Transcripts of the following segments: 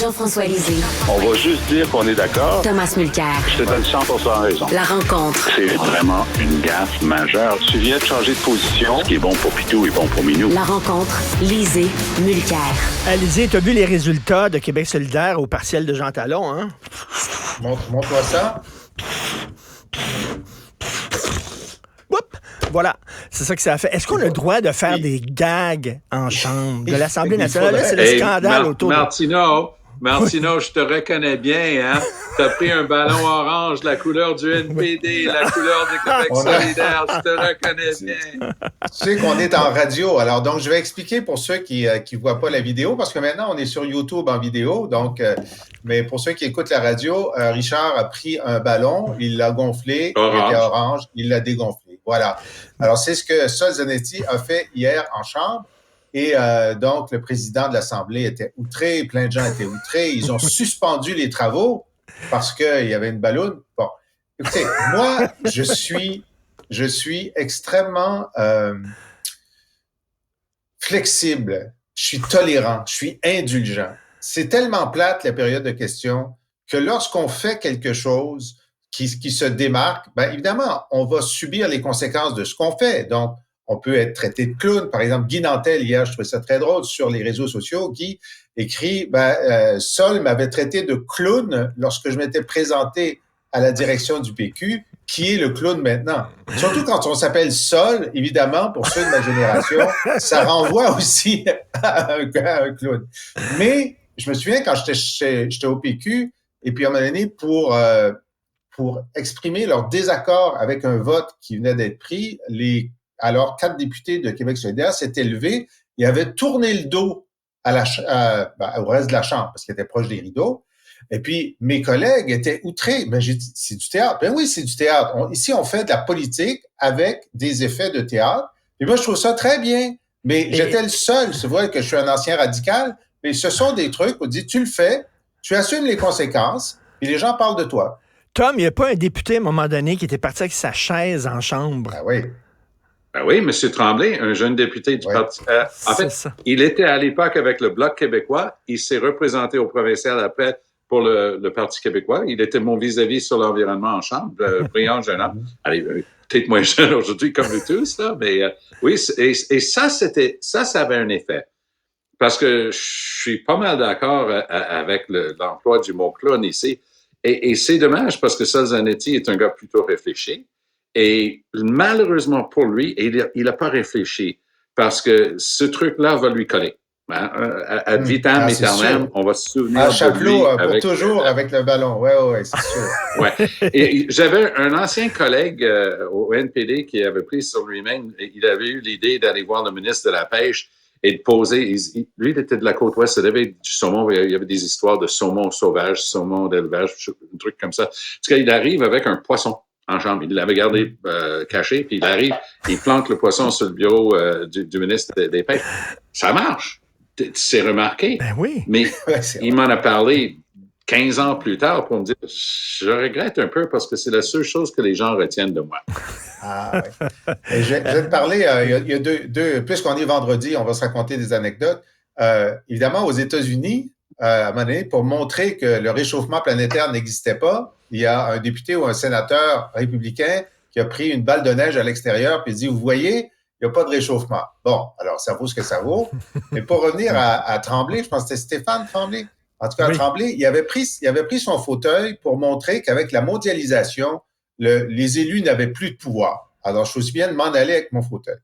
Jean-François Lisée. On va juste dire qu'on est d'accord. Thomas Mulcair. Je te donne 100% raison. La rencontre. C'est vraiment une gaffe majeure. Tu viens de changer de position. Ce qui est bon pour Pitou est bon pour Minou. La rencontre. Lisée. Mulcair. Lisée, tu as vu les résultats de Québec solidaire au partiel de Jean Talon, hein? Montre-moi ça. Oups! Voilà, c'est ça que ça a fait. Est-ce qu'on a le droit de faire des gags en chambre de l'Assemblée nationale? Là, c'est le scandale autour de... Martino, je te reconnais bien, hein? T'as pris un ballon orange, la couleur du NPD, la couleur du Québec solidaire, je te reconnais bien. Tu sais qu'on est en radio, alors donc je vais expliquer pour ceux qui voient pas la vidéo, parce que maintenant on est sur YouTube en vidéo, donc mais pour ceux qui écoutent la radio, Richard a pris un ballon, il l'a gonflé, il était orange, il l'a dégonflé. Voilà. Alors c'est ce que Sol Zanetti a fait hier en chambre. Et donc, le président de l'Assemblée était outré, plein de gens étaient outrés. Ils ont suspendu les travaux parce qu'il y avait une balloune. Bon, écoutez, moi, je suis extrêmement flexible. Je suis tolérant. Je suis indulgent. C'est tellement plate, la période de questions, que lorsqu'on fait quelque chose qui se démarque, bien évidemment, on va subir les conséquences de ce qu'on fait. Donc, on peut être traité de clown. Par exemple, Guy Nantel, hier, je trouvais ça très drôle, sur les réseaux sociaux, Guy écrit Sol m'avait traité de clown lorsque je m'étais présenté à la direction du PQ, qui est le clown maintenant. Surtout quand on s'appelle Sol, évidemment, pour ceux de ma génération, ça renvoie aussi à un clown. Mais je me souviens quand j'étais au PQ, et puis à un moment donné, pour exprimer leur désaccord avec un vote qui venait d'être pris, alors 4 députés de Québec solidaire s'étaient levés et avaient tourné le dos au reste de la Chambre, parce qu'ils étaient proches des rideaux. Et puis, mes collègues étaient outrés. Ben, j'ai dit, c'est du théâtre. Ben oui, c'est du théâtre. Ici, on fait de la politique avec des effets de théâtre. Et moi, je trouve ça très bien. Mais j'étais le seul. C'est vrai que je suis un ancien radical, mais ce sont des trucs où on dit, tu le fais, tu assumes les conséquences, et les gens parlent de toi. Tom, il n'y a pas un député, à un moment donné, qui était parti avec sa chaise en chambre. Ben oui. Ben oui, M. Tremblay, un jeune député du Parti... en fait, il était à l'époque avec le Bloc québécois. Il s'est représenté au provincial après pour le Parti québécois. Il était mon vis-à-vis sur l'environnement en chambre, brillant jeune homme. Allez, peut-être moins jeune aujourd'hui comme nous tous, là, mais oui, et ça avait un effet. Parce que je suis pas mal d'accord avec l'emploi du mot clown ici. Et c'est dommage parce que Sol Zanetti est un gars plutôt réfléchi. Et malheureusement pour lui, il n'a pas réfléchi parce que ce truc-là va lui coller. Hein? Ad vitam aeternam, on va se souvenir de lui. Pour toujours avec le ballon. Ouais, c'est sûr. Ouais. Et j'avais un ancien collègue au NPD qui avait pris sur lui-même, il avait eu l'idée d'aller voir le ministre de la Pêche et de poser. Lui, il était de la côte ouest, il avait du saumon, il y avait des histoires de saumon sauvage, saumon d'élevage, un truc comme ça. En tout cas, il arrive avec un poisson en chambre. Il l'avait gardé caché, puis il arrive, il plante le poisson sur le bureau du ministre des Pêches. Ça marche. C'est remarqué. Ben oui. Mais il m'en a parlé 15 ans plus tard pour me dire, je regrette un peu parce que c'est la seule chose que les gens retiennent de moi. Ah oui. Et je vais te parler, il y a deux, puisqu'on est vendredi, on va se raconter des anecdotes. Évidemment, aux États-Unis, à un moment donné, pour montrer que le réchauffement planétaire n'existait pas, il y a un député ou un sénateur républicain qui a pris une balle de neige à l'extérieur puis dit, vous voyez, il n'y a pas de réchauffement. Bon, alors ça vaut ce que ça vaut. Mais pour revenir à Tremblay, je pense que c'était Stéphane Tremblay. En tout cas, oui. Tremblay, il avait pris son fauteuil pour montrer qu'avec la mondialisation, les élus n'avaient plus de pouvoir. Alors, je me suis bien de m'en aller avec mon fauteuil.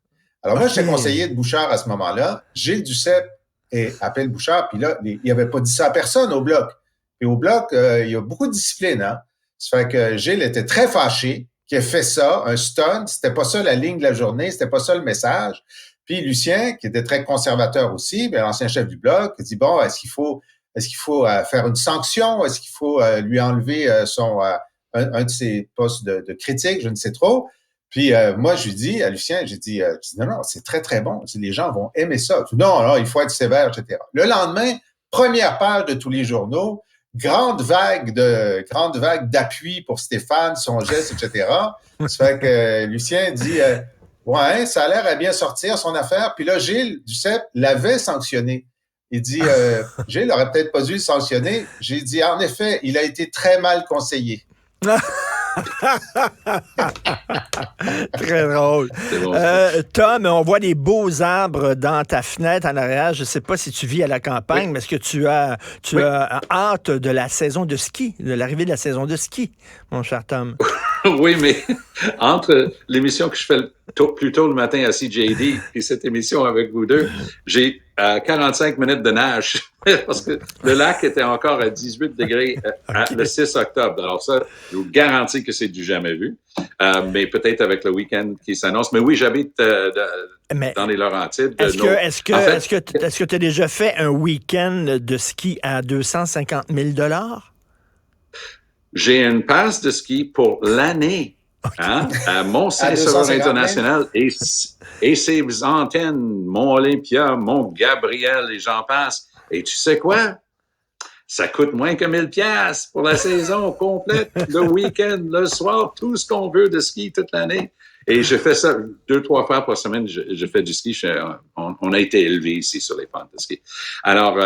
Alors, moi, j'étais conseiller de Bouchard à ce moment-là. Gilles Duceppe appelle Bouchard, puis là, il n'avait pas dit ça à personne au Bloc. Et au Bloc, il y a beaucoup de discipline, hein. Ça fait que Gilles était très fâché qu'il ait fait ça, un stunt. C'était pas ça la ligne de la journée, c'était pas ça le message. Puis Lucien, qui était très conservateur aussi, l'ancien chef du Bloc, il dit, bon, est-ce qu'il faut faire une sanction? Est-ce qu'il faut lui enlever un de ses postes de critique? Je ne sais trop. Puis moi, je lui dis à Lucien, j'ai dit non, c'est très, très bon. Les gens vont aimer ça. Non, il faut être sévère, etc. Le lendemain, première page de tous les journaux, grande vague d'appui pour Stéphane, son geste, etc. Ça fait que Lucien dit ouais, ça a l'air à bien sortir son affaire. Puis là, Gilles Duceppe l'avait sanctionné. Il dit, Gilles n'aurait peut-être pas dû le sanctionner. J'ai dit, en effet, il a été très mal conseillé. Très drôle. Bon, Tom, on voit des beaux arbres dans ta fenêtre en arrière. Je ne sais pas si tu vis à la campagne, mais est-ce que tu as hâte de la saison de ski, de l'arrivée de la saison de ski, mon cher Tom? Oui, mais entre l'émission que je fais plus tôt le matin à CJD et cette émission avec vous deux, j'ai 45 minutes de nage parce que le lac était encore à 18 degrés le 6 octobre. Alors ça, je vous garantis que c'est du jamais vu, mais peut-être avec le week-end qui s'annonce. Mais oui, j'habite dans les Laurentides. Est-ce que tu as déjà fait un week-end de ski à 250 000 $? J'ai une passe de ski pour l'année à Mont-Saint-Sauveur International et ses antennes, Mont-Olympia, Mont-Gabriel et j'en passe. Et tu sais quoi? Ça coûte moins que 1 000 $ pour la saison complète, le week-end, le soir, tout ce qu'on veut de ski toute l'année. Et je fais ça 2-3 fois par semaine. Je fais du ski. On a été élevés ici sur les pentes de ski. Alors,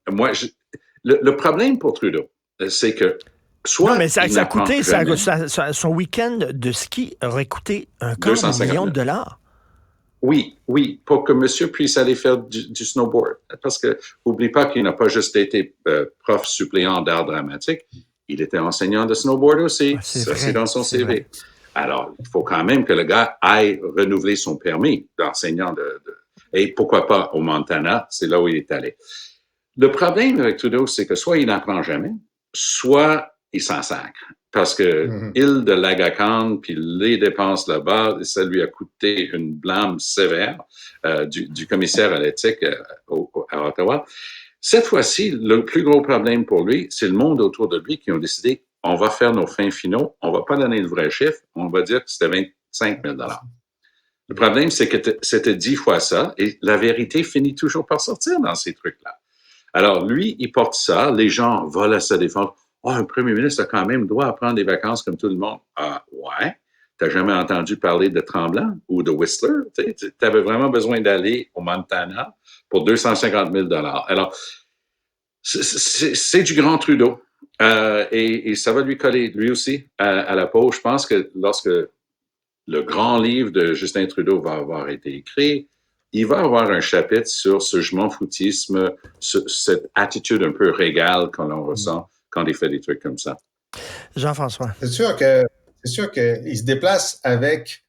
moi, le problème pour Trudeau, c'est que non, mais ça a coûté, son week-end de ski aurait coûté un quart de million de dollars. Oui, pour que monsieur puisse aller faire du snowboard. Parce que, n'oublie pas qu'il n'a pas juste été prof suppléant d'art dramatique, il était enseignant de snowboard aussi. C'est dans son CV. Vrai. Alors, il faut quand même que le gars aille renouveler son permis d'enseignant et pourquoi pas au Montana, c'est là où il est allé. Le problème avec Trudeau, c'est que soit il n'apprend jamais, soit il s'en sacre. Parce que île de l'Agacan, puis les dépenses là-bas, ça lui a coûté une blâme sévère du commissaire à l'éthique à Ottawa. Cette fois-ci, le plus gros problème pour lui, c'est le monde autour de lui qui ont décidé on va faire nos fins finaux, on va pas donner le vrai chiffre, on va dire que c'était 25 000 $. Le problème, c'est que c'était 10 fois ça, et la vérité finit toujours par sortir dans ces trucs-là. Alors, lui, il porte ça, les gens volent à sa défense. Un premier ministre a quand même le droit à prendre des vacances comme tout le monde. Ouais. T'as jamais entendu parler de Tremblant ou de Whistler? Tu avais vraiment besoin d'aller au Montana pour 250 000 $. Alors, c'est du grand Trudeau. Et ça va lui coller, lui aussi, à la peau. Je pense que lorsque le grand livre de Justin Trudeau va avoir été écrit, il va avoir un chapitre sur ce je m'en foutisme, cette attitude un peu régale qu'on ressent quand il fait des trucs comme ça. Jean-François. C'est sûr qu'il se déplace avec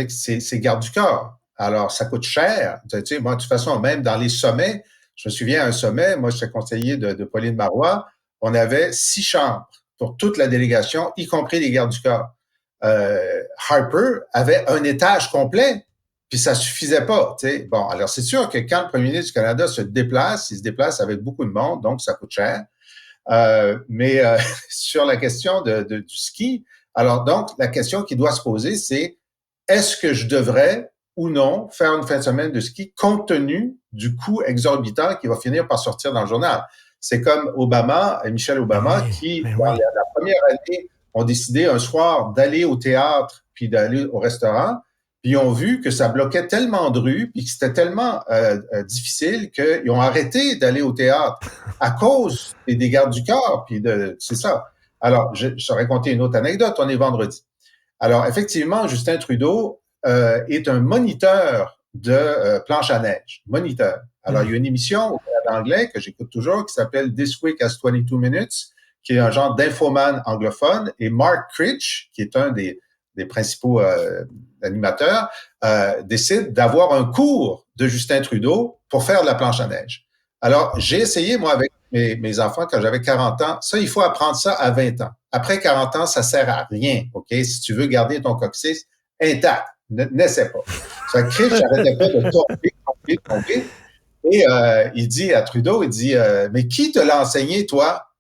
ses gardes du corps. Alors, ça coûte cher. Tu sais, moi, de toute façon, même dans les sommets, je me souviens à un sommet, moi, j'étais conseiller de Pauline Marois, on avait 6 chambres pour toute la délégation, y compris les gardes du corps. Harper avait un étage complet, puis ça suffisait pas. Tu sais. Bon, alors c'est sûr que quand le premier ministre du Canada se déplace, il se déplace avec beaucoup de monde, donc ça coûte cher. Mais sur la question du ski, alors donc, la question qui doit se poser, c'est est-ce que je devrais ou non faire une fin de semaine de ski compte tenu du coût exorbitant qui va finir par sortir dans le journal? C'est comme Michelle Obama, qui, dans la première année, ont décidé un soir d'aller au théâtre puis d'aller au restaurant, puis ils ont vu que ça bloquait tellement de rues puis que c'était tellement difficile qu'ils ont arrêté d'aller au théâtre à cause des gardes du corps. Puis c'est ça. Alors, je vais raconter une autre anecdote. On est vendredi. Alors, effectivement, Justin Trudeau est un moniteur de planche à neige. Moniteur. Alors, il y a une émission au Canada anglais que j'écoute toujours qui s'appelle This Week as 22 Minutes, qui est un genre d'infoman anglophone. Et Mark Critch, qui est un des principaux animateurs, décide d'avoir un cours de Justin Trudeau pour faire de la planche à neige. Alors, j'ai essayé, moi, avec mes enfants, quand j'avais 40 ans. Ça, il faut apprendre ça à 20 ans. Après 40 ans, ça sert à rien, OK? Si tu veux garder ton coccyx intact, n'essaie pas. Ça Critch n'arrêtait pas de tomber. Et il dit à Trudeau, mais qui te l'a enseigné, toi?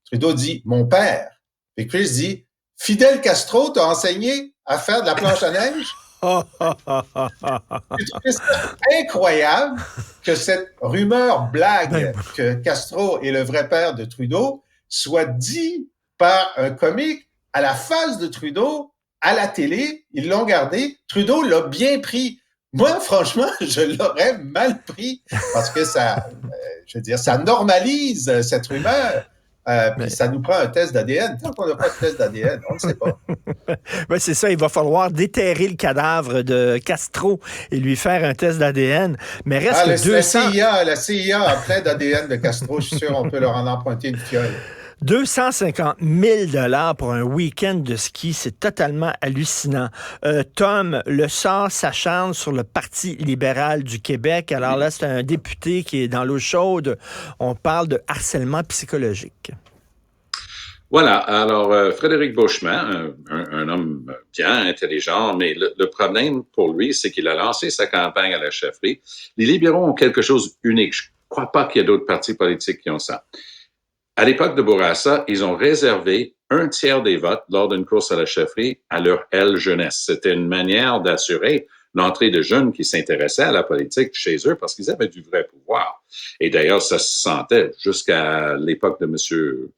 Trudeau dit, mon père. Et Critch dit, Fidel Castro t'a enseigné à faire de la planche à neige? C'est incroyable que cette rumeur blague que Castro est le vrai père de Trudeau soit dit par un comique à la face de Trudeau, à la télé. Ils l'ont gardé. Trudeau l'a bien pris. Moi, franchement, je l'aurais mal pris parce que ça, je veux dire, ça normalise cette rumeur. Puis ça nous prend un test d'ADN. Tant qu'on n'a pas de test d'ADN, on ne sait pas. Ben, c'est ça, il va falloir déterrer le cadavre de Castro et lui faire un test d'ADN. Mais reste que 200... La CIA a plein d'ADN de Castro. Je suis sûr qu'on peut leur en emprunter une fiole. 250 000 pour un week-end de ski, c'est totalement hallucinant. Tom, le sort s'acharne sur le Parti libéral du Québec. Alors là, c'est un député qui est dans l'eau chaude. On parle de harcèlement psychologique. Voilà. Alors, Frédéric Beauchemin, un homme bien intelligent, mais le problème pour lui, c'est qu'il a lancé sa campagne à la chefferie. Les libéraux ont quelque chose d'unique. Je ne crois pas qu'il y ait d'autres partis politiques qui ont ça. À l'époque de Bourassa, ils ont réservé 1/3 des votes lors d'une course à la chefferie à leur aile jeunesse. C'était une manière d'assurer l'entrée de jeunes qui s'intéressaient à la politique chez eux parce qu'ils avaient du vrai pouvoir. Et d'ailleurs, ça se sentait jusqu'à l'époque de M.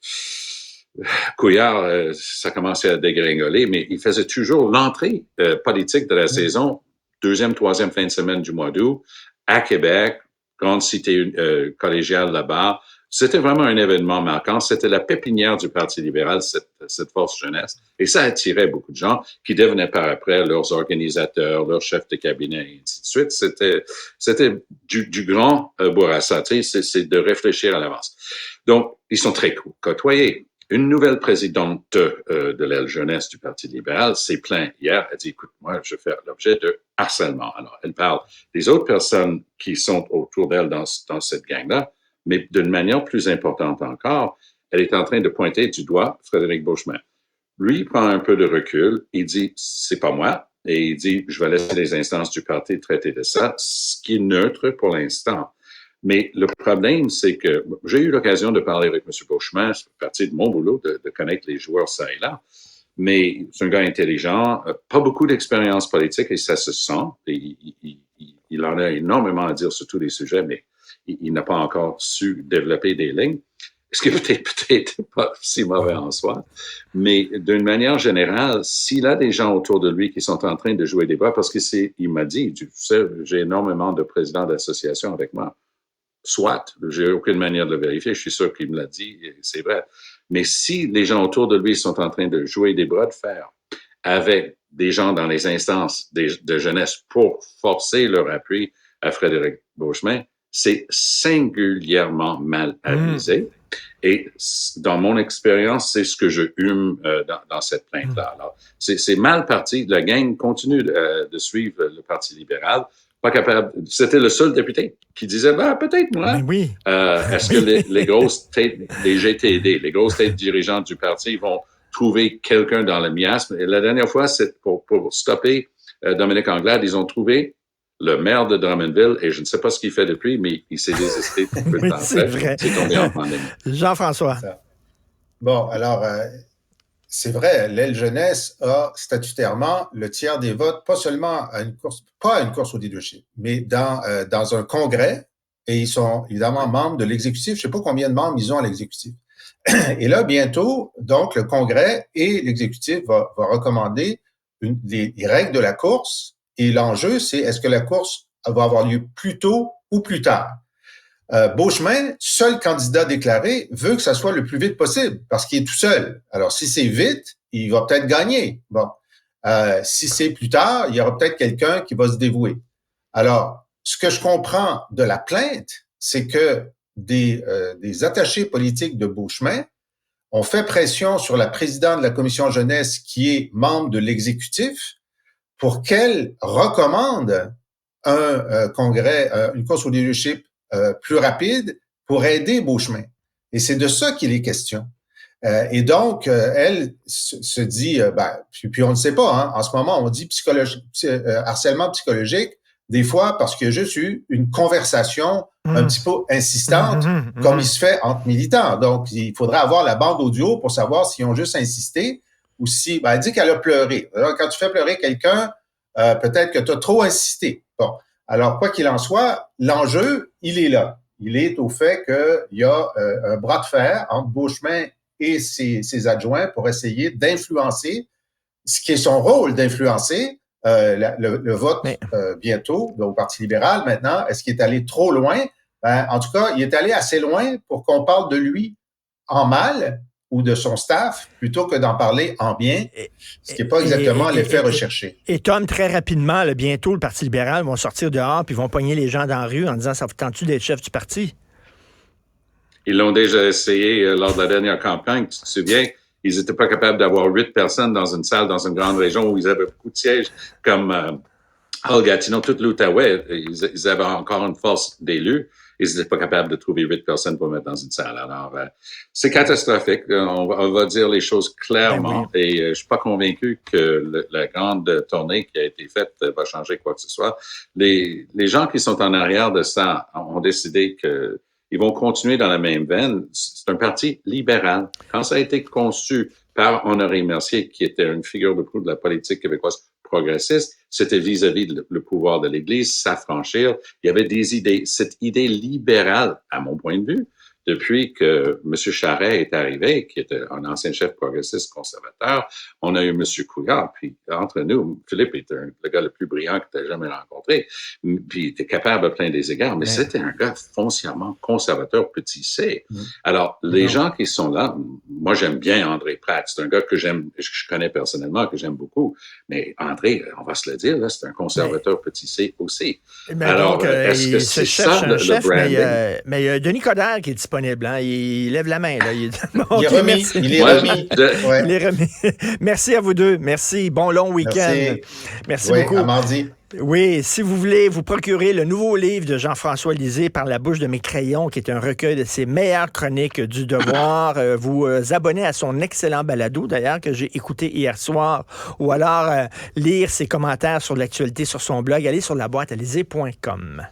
Couillard, ça commençait à dégringoler, mais il faisait toujours l'entrée politique de la saison, 2e, 3e fin de semaine du mois d'août, à Québec, grande cité collégiale là-bas. C'était vraiment un événement marquant. C'était la pépinière du Parti libéral, cette force jeunesse. Et ça attirait beaucoup de gens qui devenaient par après leurs organisateurs, leurs chefs de cabinet, et ainsi de suite. C'était du grand Bourassa. Tu sais, c'est de réfléchir à l'avance. Donc, ils sont très côtoyés. Une nouvelle présidente de l'aile jeunesse du Parti libéral s'est plainte hier. Elle dit, écoute, moi, je fais l'objet de harcèlement. Alors, elle parle des autres personnes qui sont autour d'elle dans cette gang-là. Mais d'une manière plus importante encore, elle est en train de pointer du doigt Frédéric Beauchemin. Lui, il prend un peu de recul, il dit, c'est pas moi, et il dit, je vais laisser les instances du parti traiter de ça, ce qui est neutre pour l'instant. Mais le problème, c'est que j'ai eu l'occasion de parler avec M. Beauchemin, c'est partie de mon boulot de connaître les joueurs ça et là, mais c'est un gars intelligent, pas beaucoup d'expérience politique, et ça se sent, et il en a énormément à dire sur tous les sujets, mais il n'a pas encore su développer des lignes, ce qui est peut-être pas si mauvais en soi. Mais d'une manière générale, s'il a des gens autour de lui qui sont en train de jouer des bras, parce qu'il m'a dit, tu sais, j'ai énormément de présidents d'associations avec moi. Soit, j'ai aucune manière de le vérifier, je suis sûr qu'il me l'a dit, c'est vrai. Mais si les gens autour de lui sont en train de jouer des bras de fer avec des gens dans les instances de jeunesse pour forcer leur appui à Frédéric Beauchemin, c'est singulièrement mal avisé. Et dans mon expérience, c'est ce que je hume dans cette plainte-là. Alors, c'est mal parti. La gang continue de suivre le Parti libéral. Pas capable. C'était le seul député qui disait, peut-être moi. Oui. Est-ce que les grosses têtes, les GTD, les grosses têtes dirigeantes du parti vont trouver quelqu'un dans le miasme? Et la dernière fois, c'est pour stopper Dominique Anglade, ils ont trouvé le maire de Drummondville, et je ne sais pas ce qu'il fait depuis, mais il s'est désisté tout peu de temps après. C'est vrai. C'est tombé en pandémie. Jean-François. Bon, alors, c'est vrai, l'aile jeunesse a statutairement le tiers des votes, pas seulement à une course, pas à une course au leadership, mais dans un congrès, et ils sont évidemment membres de l'exécutif. Je ne sais pas combien de membres ils ont à l'exécutif. Et là, bientôt, donc, le congrès et l'exécutif va recommander les règles de la course. Et l'enjeu, c'est est-ce que la course va avoir lieu plus tôt ou plus tard? Beauchemin, seul candidat déclaré, veut que ça soit le plus vite possible parce qu'il est tout seul. Alors, si c'est vite, il va peut-être gagner. Bon, si c'est plus tard, il y aura peut-être quelqu'un qui va se dévouer. Alors, ce que je comprends de la plainte, c'est que des attachés politiques de Beauchemin ont fait pression sur la présidente de la commission jeunesse qui est membre de l'exécutif pour qu'elle recommande un congrès, une course au leadership plus rapide pour aider Beauchemin. Et c'est de ça qu'il est question. Et donc, elle se dit, puis on ne sait pas, hein, en ce moment, on dit harcèlement psychologique, des fois parce qu'il y a juste eu une conversation un petit peu insistante, comme il se fait entre militants. Donc, il faudrait avoir la bande audio pour savoir s'ils ont juste insisté ou si, elle dit qu'elle a pleuré. Alors, quand tu fais pleurer quelqu'un, peut-être que tu as trop insisté. Bon. Alors, quoi qu'il en soit, l'enjeu, il est là. Il est au fait qu'il y a un bras de fer entre Beauchemin et ses adjoints pour essayer d'influencer, ce qui est son rôle d'influencer, le vote bientôt au Parti libéral maintenant. Est-ce qu'il est allé trop loin? En tout cas, il est allé assez loin pour qu'on parle de lui en mal ou de son staff, plutôt que d'en parler en bien, ce qui n'est pas exactement l'effet recherché. Et Tom, très rapidement, là, bientôt, le Parti libéral vont sortir dehors puis vont pogner les gens dans la rue en disant « Ça vous tente-tu d'être chef du parti? » Ils l'ont déjà essayé lors de la dernière campagne, tu te souviens? Ils n'étaient pas capables d'avoir 8 personnes dans une salle, dans une grande région où ils avaient beaucoup de sièges, comme Gatineau, tout l'Outaouais. Ils avaient encore une force d'élus. Ils n'étaient pas capables de trouver 8 personnes pour mettre dans une salle. Alors, c'est catastrophique. On va dire les choses clairement. Oui. Et je suis pas convaincu que la grande tournée qui a été faite va changer quoi que ce soit. Les gens qui sont en arrière de ça ont décidé que ils vont continuer dans la même veine. C'est un parti libéral. Quand ça a été conçu par Honoré Mercier, qui était une figure de proue de la politique québécoise progressiste, c'était vis-à-vis le pouvoir de l'Église, s'affranchir. Il y avait des idées. Cette idée libérale, à mon point de vue, depuis que M. Charest est arrivé, qui était un ancien chef progressiste conservateur, on a eu M. Couillard, puis entre nous, Philippe était le gars le plus brillant que tu aies jamais rencontré, puis il était capable à plein des égards, mais c'était un gars foncièrement conservateur, petit C. Alors, les gens qui sont là, moi j'aime bien André Pratt, c'est un gars que j'aime, je connais personnellement, que j'aime beaucoup, mais André, on va se le dire, là, c'est un conservateur petit C aussi. Alors, donc, est-ce que c'est ça le branding? Mais il y a Denis Coderre qui est disponible. Hein? Il lève la main. Là. Il est remis. Il est remis. Il est remis. Merci à vous deux. Merci. Bon long week-end. Merci beaucoup. À mardi. Oui, si vous voulez vous procurer le nouveau livre de Jean-François Lisée, Par la bouche de mes crayons, qui est un recueil de ses meilleures chroniques du devoir, vous abonnez à son excellent balado, d'ailleurs, que j'ai écouté hier soir, ou alors lire ses commentaires sur l'actualité sur son blog. Allez sur laboîtealizée.com.